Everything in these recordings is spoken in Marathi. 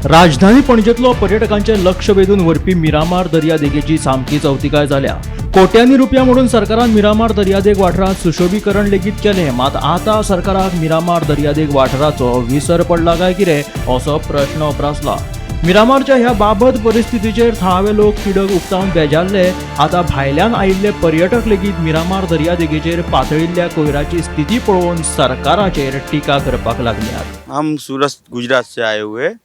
राजधानी पणजेतलो पर्यटकांचे लक्ष वेधून व्हरपी मिरामार दर्या देगेची सामकी चवथिकाय जाल्या। कोट्यांनी रुपया मोडून सरकारान मिरामार दर्यादेग वाठारात सुशोभीकरण लेगीत केले, मात आता सरकाराक मिरामार दर्यादेग वाठाराचो विसर पडला काय कितें असो प्रश्न उपरासला। मिरामारच्या ह्या बाबत परिस्थितीचेर थळावे लोक तिडक उक्तावन बेजारले। आता भायल्यान आयिल्ले पर्यटक लेगीत मिरामार दर्यादेगेचेर पातळिल्ल्या कोयराची स्थिती पळोवन सरकाराचेर टिका करपाक लागल्यात। हम सूरत गुजरात से आए हुए हैं।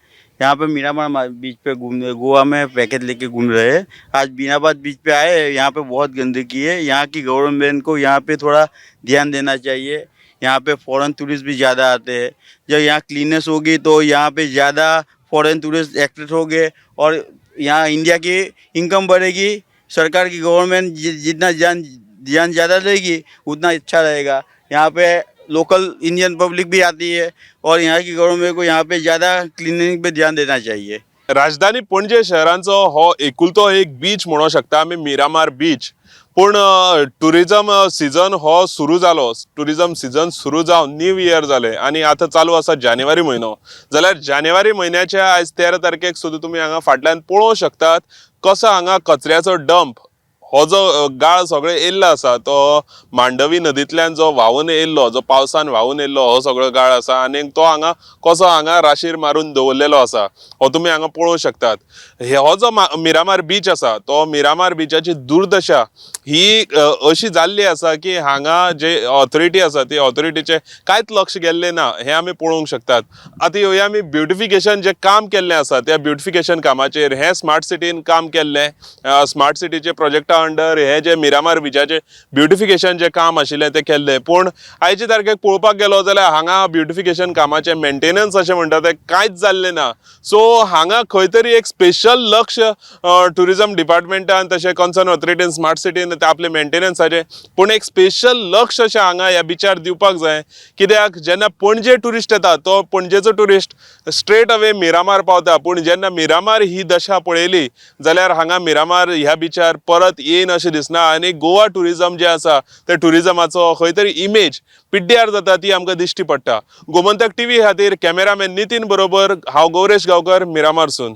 यहाँ पे मीरामार बीच पे घूमने गोवा में पैकेज लेके घूम रहे हैं। आज बीनाबाद बीच पे आए, यहाँ पे बहुत गंदगी है। यहाँ की गवर्नमेंट को यहाँ पे थोड़ा ध्यान देना चाहिए। यहाँ पे फॉरेन टूरिस्ट भी ज़्यादा आते हैं। जब यहाँ क्लीनेस होगी तो यहाँ पे ज़्यादा फॉरेन टूरिस्ट एक्टिव होंगे और यहाँ इंडिया की इनकम बढ़ेगी। सरकार की गवर्नमेंट जितना ध्यान ज़्यादा देगी उतना अच्छा रहेगा। यहाँ पे लोकल इंडियन पब्लिक भी आती है और यहाँ की गवर्नमेंट को यहाँ पे ज़्यादा क्लीनिंग पे ध्यान देना चाहिए। राजधानी पणजे शहरांचो हो एकुलतो एक बीच म्हणू शकता आमी मिरामार बीच। पूण टुरिजम सीजन हो सुरू जालो, टुरिजम सीजन सुरू जावन न्यू इयर जाले आनी आतां चालू आसा जानेवारी म्हयनो। जाल्यार जानेवारी म्हयन्याच्या आयज 13 तारखेक सुद्दां तुमी हांगा फाटल्यान पळोवंक शकतात कसो हांगा कचऱ्याचो डंप हो जो गाळ सगळे येयल्लो आसा तो मांडवी नदींतल्यान जो व्हांवून येयल्लो, जो पावसान व्हांवून येयल्लो हो सगळो गाळ आसा आनी तो हांगा कसो हांगा राशीर मारून दवरलेलो आसा हो तुमी हांगा पळोवंक शकतात। हो जो मिरामार बीच आसा तो मिरामार बीचाची दुर्दशा ही अशी जाल्ली आसा की हांगा जे ऑथॉरिटी आसा ती ऑथॉरिटीचे कांयच लक्ष गेल्ले ना हे आमी पळोवंक शकतात। आतां येवया आमी ब्युटिफिकेशन जे काम केल्लें आसा त्या ब्युटिफिकेशन कामाचेर। हे स्मार्ट सिटीन काम केल्लें, स्मार्ट सिटीचे प्रोजेक्टा अंडर हे जे मिरामार बिचाचे ब्युटिफिकेशन जे काम आशिल्लें तें केल्लें, पूण आयचे तारखेक पळोवपाक गेलो जाल्यार हांगा ब्युटिफिकेशन कामाचे मेंटेनन्स अशें म्हणटा तें कांयच जाल्लें ना। सो हांगा खंय तरी एक स्पेशल लक्ष टुरिजम डिपार्टमेंटान तशें कन्सर्न ऑथॉरिटीन स्मार्ट सिटीन आपले मेंटेनन्साचे पूण एक स्पेशल लक्ष अशें हांगा ह्या बिचार दिवपाक जाय। कित्याक जेन्ना पणजे टुरिस्ट येता तो पणजेचो टुरिस्ट स्ट्रेट अवे मिरामार पावता, पूण जेन्ना मिरामार ही दशा पळयली जाल्यार हांगा मिरामार ह्या बिचार परत येयन अशें दिसना आनी गोवा टुरिजम जे आसा ते टुरिजमाचो खंय तरी इमेज पिड्ड्यार जाता ती आमकां दिश्टी पडटा। गोमंतक टीव्ही खातीर कॅमेरामॅन नितीन बरोबर हांव गौरेश गांवकर, मिरामारसून।